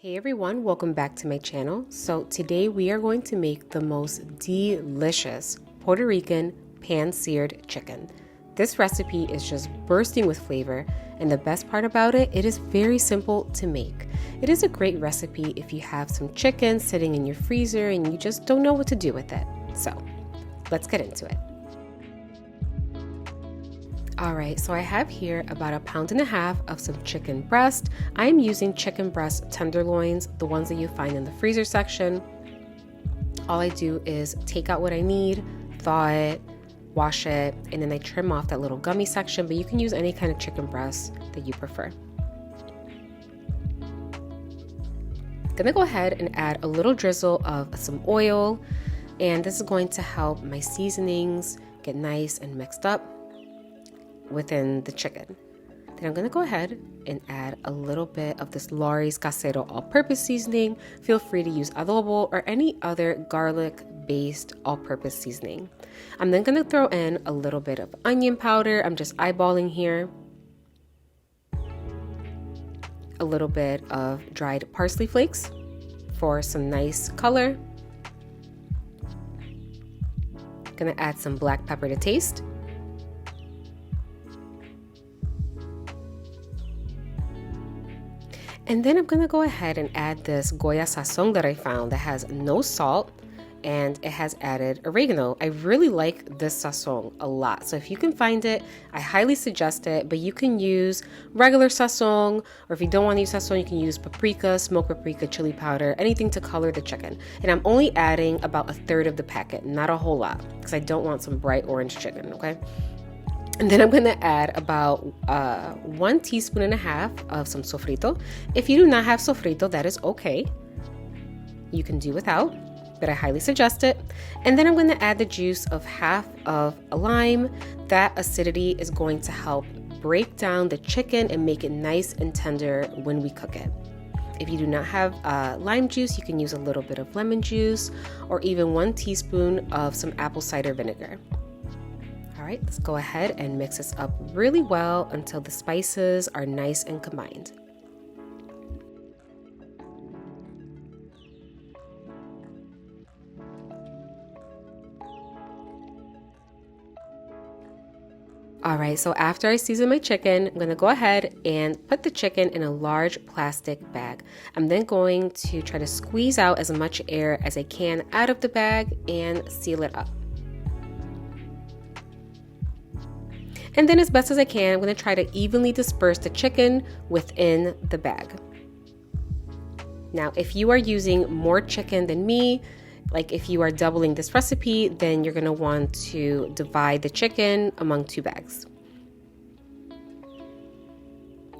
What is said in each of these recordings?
Hey everyone, welcome back to my channel. So today we are going to make the most delicious Puerto Rican pan-seared chicken. This recipe is just bursting with flavor, and the best part about it, it is very simple to make. It is a great recipe if you have some chicken sitting in your freezer and you just don't know what to do with it. So let's get into it. Alright, so I have here about 1.5 pounds of some chicken breast. I am using chicken breast tenderloins, the ones that you find in the freezer section. All I do is take out what I need, thaw it, wash it, and then I trim off that little gummy section, but you can use any kind of chicken breast that you prefer. Gonna go ahead and add a little drizzle of some oil, and this is going to help my seasonings get nice and mixed up within the chicken. Then I'm gonna go ahead and add a little bit of this Lawry's Casero all-purpose seasoning. Feel free to use adobo or any other garlic-based all-purpose seasoning. I'm then gonna throw in a little bit of onion powder. I'm just eyeballing here. A little bit of dried parsley flakes for some nice color. Gonna add some black pepper to taste. And then I'm gonna go ahead and add this Goya sazón that I found that has no salt and it has added oregano. I really like this sazón a lot. So if you can find it, I highly suggest it, but you can use regular sazón, or if you don't want to use sazón, you can use paprika, smoked paprika, chili powder, anything to color the chicken. And I'm only adding about 1/3 of the packet, not a whole lot, because I don't want some bright orange chicken, okay? And then I'm going to add about 1.5 teaspoons of some sofrito. If you do not have sofrito, that is okay. You can do without, but I highly suggest it. And then I'm going to add the juice of half of a lime. That acidity is going to help break down the chicken and make it nice and tender when we cook it. If you do not have lime juice, you can use a little bit of lemon juice or even 1 teaspoon of some apple cider vinegar. All right, let's go ahead and mix this up really well until the spices are nice and combined. All right, so after I season my chicken, I'm gonna go ahead and put the chicken in a large plastic bag. I'm then going to try to squeeze out as much air as I can out of the bag and seal it up. And then as best as I can, I'm going to try to evenly disperse the chicken within the bag. Now, if you are using more chicken than me, like if you are doubling this recipe, then you're going to want to divide the chicken among 2 bags.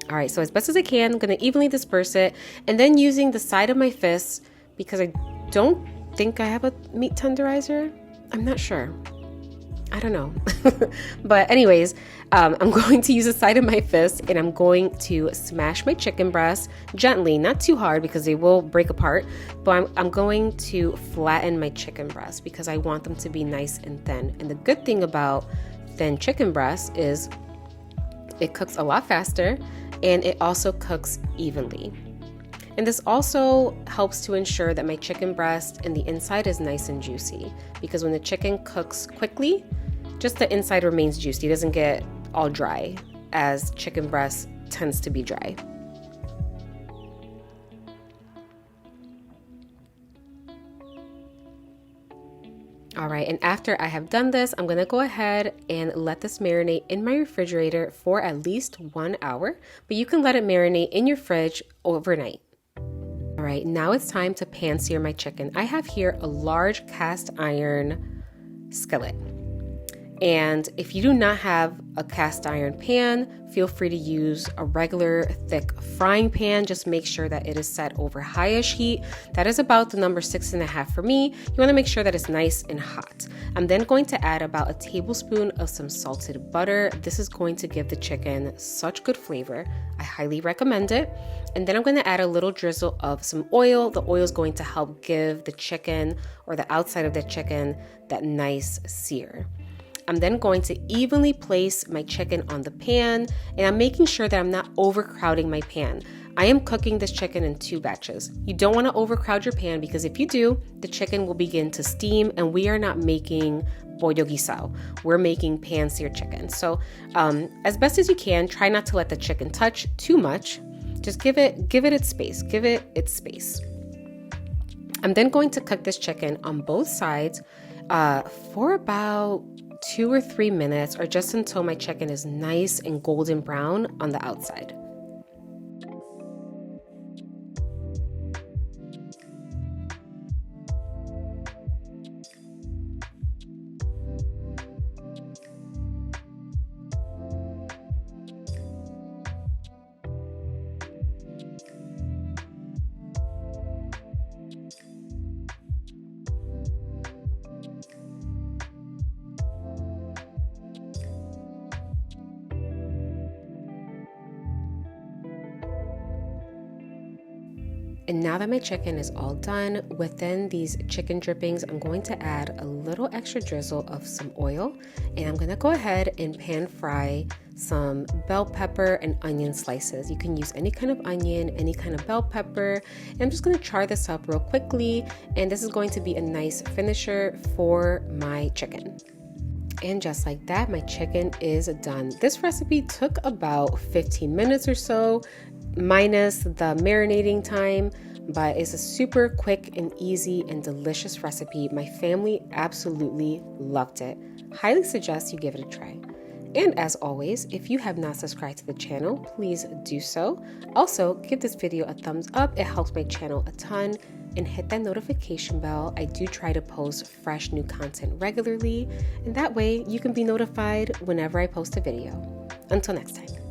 All right, so as best as I can, I'm going to evenly disperse it, and then using the side of my fist, because I don't think I have a meat tenderizer. I'm not sure. I don't know. But anyways, I'm going to use the side of my fist and I'm going to smash my chicken breasts gently, not too hard because they will break apart, but I'm going to flatten my chicken breasts because I want them to be nice and thin. And the good thing about thin chicken breasts is it cooks a lot faster and it also cooks evenly. And this also helps to ensure that my chicken breast and the inside is nice and juicy, because when the chicken cooks quickly, just the inside remains juicy. It doesn't get all dry, as chicken breast tends to be dry. All right, and after I have done this, I'm gonna go ahead and let this marinate in my refrigerator for at least 1 hour, but you can let it marinate in your fridge overnight. All right, now it's time to pan-sear my chicken. I have here a large cast iron skillet. And if you do not have a cast iron pan, feel free to use a regular thick frying pan. Just make sure that it is set over highish heat. That is about the number 6.5 for me. You want to make sure that it's nice and hot. I'm then going to add about 1 tablespoon of some salted butter. This is going to give the chicken such good flavor. I highly recommend it. And then I'm going to add a little drizzle of some oil. The oil is going to help give the chicken, or the outside of the chicken, that nice sear. I'm then going to evenly place my chicken on the pan, and I'm making sure that I'm not overcrowding my pan. I am cooking this chicken in 2 batches. You don't want to overcrowd your pan because if you do, the chicken will begin to steam, and we are not making pollo guisado. We're making pan-seared chicken. So as best as you can, try not to let the chicken touch too much. Just give it its space. Give it its space. I'm then going to cook this chicken on both sides for about 2 or 3 minutes, or just until my chicken is nice and golden brown on the outside. And now that my chicken is all done, within these chicken drippings, I'm going to add a little extra drizzle of some oil, and I'm going to go ahead and pan fry some bell pepper and onion slices. You can use any kind of onion, any kind of bell pepper. And I'm just going to char this up real quickly, and this is going to be a nice finisher for my chicken. And just like that, my chicken is done. This recipe took about 15 minutes or so, minus the marinating time, but it's a super quick and easy and delicious recipe. My family absolutely loved it. Highly suggest you give it a try. And as always, if you have not subscribed to the channel, please do so. Also, give this video a thumbs up. It helps my channel a ton. And hit that notification bell. I do try to post fresh new content regularly, and that way you can be notified whenever I post a video. Until next time.